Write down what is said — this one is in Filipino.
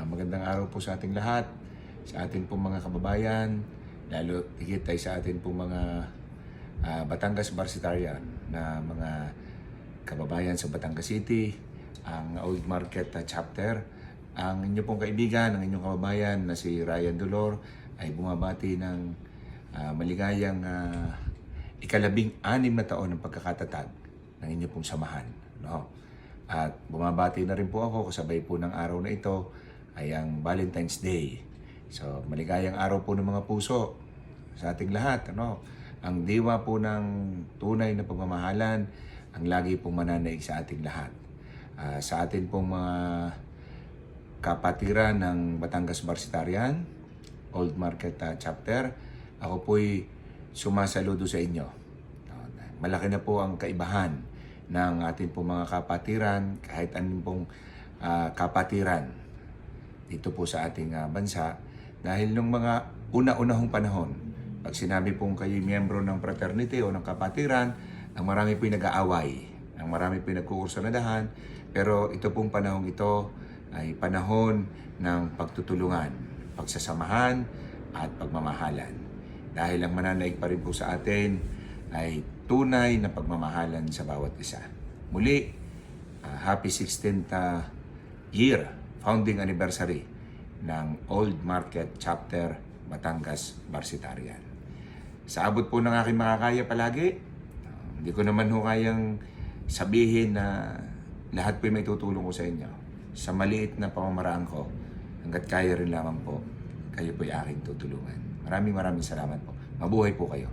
Magandang araw po sa ating lahat, sa ating pong mga kababayan, lalo higit ay sa ating pong mga Batangas Varsitarian na mga kababayan sa Batangas City, ang Old Market chapter. Ang inyong pong kaibigan, ang inyong kababayan na si Ryan Dolor ay bumabati ng maligayang ikalabing-anim na taon ng pagkakatatag ng inyong pong samahan. No? At bumabati na rin po ako kasabay po ng araw na ito ay ang Valentine's Day. So maligayang araw po ng mga puso sa ating lahat. Ano? Ang diwa po ng tunay na pagmamahalan ang lagi pong mananaig sa ating lahat. Sa atin pong mga kapatiran ng Batangas Varsitarian, Old Market chapter, ako po'y sumasaludo sa inyo. Malaki na po ang kaibahan ng ating pong mga kapatiran, kahit anong pong kapatiran dito po sa ating bansa. Dahil nung mga una-unahong panahon, pag sinabi pong kayo miyembro ng fraternity o ng kapatiran, ang marami po'y nag-aaway, ang marami po'y nagkukursunadahan, pero ito pong panahong ito ay panahon ng pagtutulungan, pagsasamahan at pagmamahalan. Dahil ang mananaig pa rin po sa atin ay tunay na pagmamahalan sa bawat isa. Muli, happy 16th year, founding anniversary ng Old Market Chapter Batangas Varsitarian. Sa abot po ng aking makakaya palagi, hindi ko naman ho kayang sabihin na lahat po may tutulong ko sa inyo. Sa maliit na pamamaraan ko, hanggat kaya rin lamang po, kayo po'y aking tutulungan. Maraming salamat po. Mabuhay po kayo.